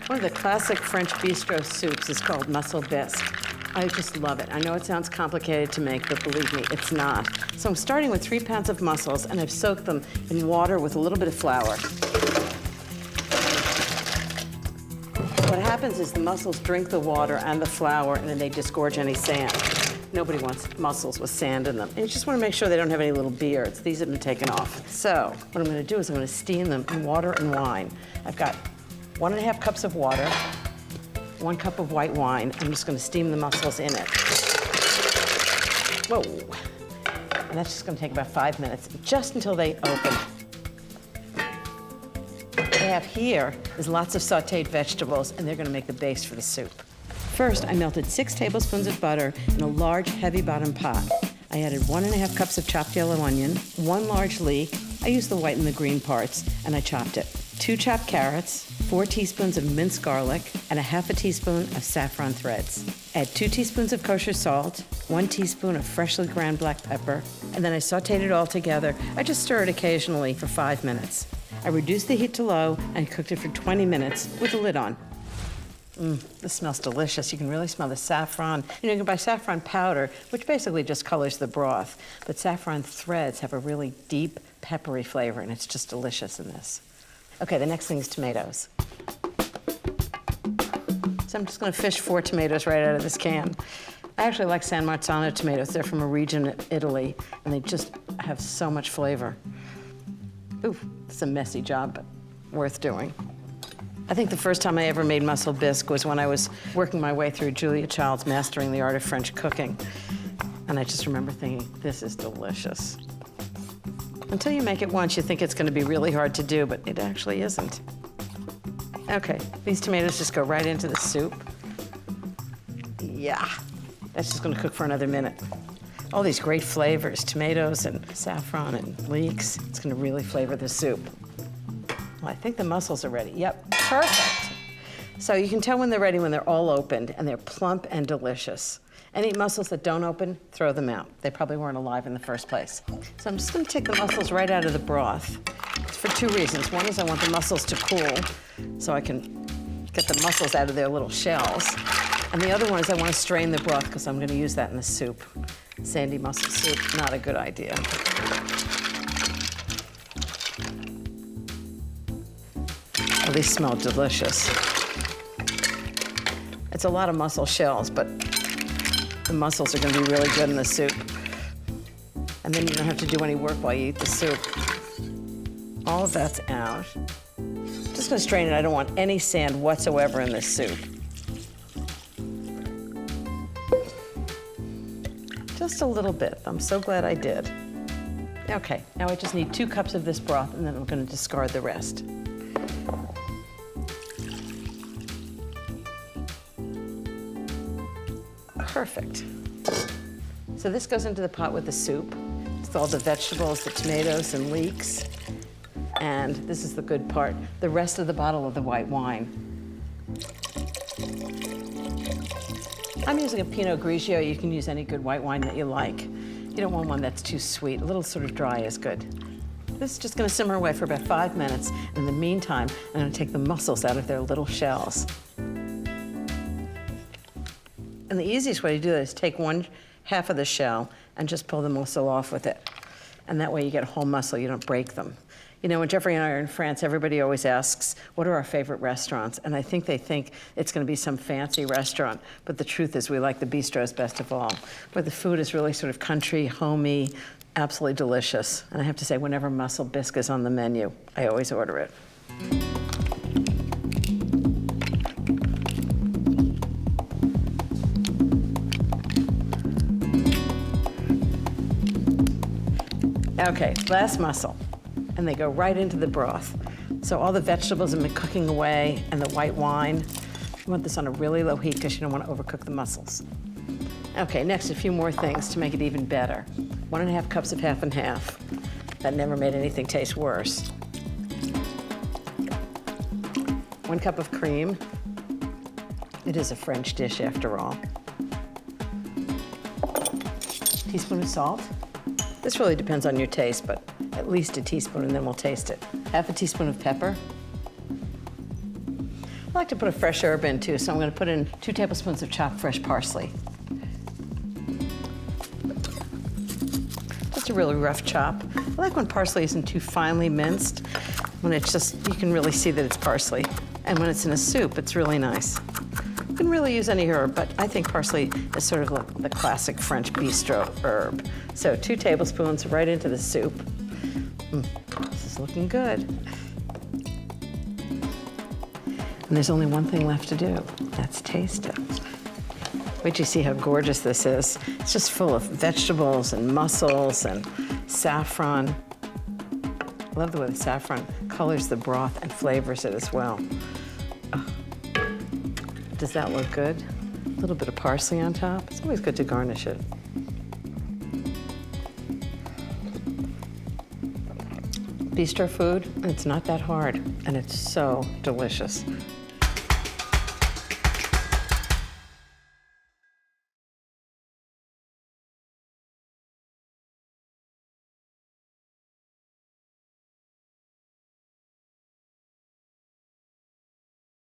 One of the classic French bistro soups is called Mussel Bisque. I just love it. I know it sounds complicated to make, but believe me, it's not. So I'm starting with 3 pounds of mussels, and I've soaked them in water with a little bit of flour. What happens is the mussels drink the water and the flour, and then they disgorge any sand. Nobody wants mussels with sand in them. And you just want to make sure they don't have any little beards. These have been taken off. So what I'm going to do is I'm going to steam them in water and wine. I've got 1½ cups of water, 1 cup of white wine. I'm just going to steam the mussels in it. Whoa. And that's just going to take about 5 minutes, just until they open. What I have here is lots of sautéed vegetables, and they're going to make the base for the soup. First, I melted 6 tablespoons of butter in a large, heavy-bottom pot. I added 1½ cups of chopped yellow onion, 1 large leek. I used the white and the green parts, and I chopped it. 2 chopped carrots, 4 teaspoons of minced garlic, and ½ teaspoon of saffron threads. Add 2 teaspoons of kosher salt, 1 teaspoon of freshly ground black pepper, and then I sautéed it all together. I just stir it occasionally for 5 minutes. I reduced the heat to low and cooked it for 20 minutes with the lid on. This smells delicious. You can really smell the saffron. You can buy saffron powder, which basically just colors the broth, but saffron threads have a really deep, peppery flavor, and it's just delicious in this. Okay, the next thing is tomatoes. So I'm just going to fish 4 tomatoes right out of this can. I actually like San Marzano tomatoes. They're from a region of Italy, and they just have so much flavor. Ooh, it's a messy job, but worth doing. I think the first time I ever made Mussel Bisque was when I was working my way through Julia Child's Mastering the Art of French Cooking. And I just remember thinking, this is delicious. Until you make it once, you think it's going to be really hard to do, but it actually isn't. Okay, these tomatoes just go right into the soup. Yeah, that's just going to cook for another minute. All these great flavors, tomatoes and saffron and leeks. It's going to really flavor the soup. Well, I think the mussels are ready. Yep, perfect. So you can tell when they're ready when they're all opened, and they're plump and delicious. Any mussels that don't open, throw them out. They probably weren't alive in the first place. So I'm just going to take the mussels right out of the broth. It's for 2 reasons. One is I want the mussels to cool, so I can get the mussels out of their little shells. And the other one is I want to strain the broth, because I'm going to use that in the soup. Sandy mussel soup, not a good idea. Oh, these smell delicious. It's a lot of mussel shells, but the mussels are going to be really good in the soup. And then you don't have to do any work while you eat the soup. All of that's out. I'm just going to strain it. I don't want any sand whatsoever in this soup. Just a little bit. I'm so glad I did. Okay, now I just need 2 cups of this broth, and then I'm going to discard the rest. Perfect. So this goes into the pot with the soup. It's all the vegetables, the tomatoes and leeks. And this is the good part, the rest of the bottle of the white wine. I'm using a Pinot Grigio. You can use any good white wine that you like. You don't want one that's too sweet. A little sort of dry is good. This is just going to simmer away for about 5 minutes. And in the meantime, I'm going to take the mussels out of their little shells. And the easiest way to do that is take 1/2 of the shell and just pull the mussel off with it. And that way you get a whole mussel, you don't break them. You know, when Jeffrey and I are in France, everybody always asks, what are our favorite restaurants? And I think they think it's going to be some fancy restaurant. But the truth is we like the bistros best of all, where the food is really sort of country, homey, absolutely delicious. And I have to say, whenever Mussel Bisque is on the menu, I always order it. Okay, last mussel, and they go right into the broth. So all the vegetables have been cooking away, and the white wine. You want this on a really low heat because you don't want to overcook the mussels. Okay, next a few more things to make it even better. 1½ cups of half and half. That never made anything taste worse. 1 cup of cream. It is a French dish after all. Teaspoon of salt. This really depends on your taste, but at least a teaspoon, and then we'll taste it. 1/2 teaspoon of pepper. I like to put a fresh herb in too, so I'm going to put in 2 tablespoons of chopped fresh parsley. Just a really rough chop. I like when parsley isn't too finely minced, when it's just, you can really see that it's parsley. And when it's in a soup, it's really nice. You can really use any herb, but I think parsley is sort of like the classic French bistro herb. So 2 tablespoons right into the soup. This is looking good. And there's only one thing left to do. That's taste it. Wait till you see how gorgeous this is. It's just full of vegetables and mussels and saffron. I love the way the saffron colors the broth and flavors it as well. Oh. Does that look good? A little bit of parsley on top. It's always good to garnish it. Bistro food, it's not that hard, and it's so delicious.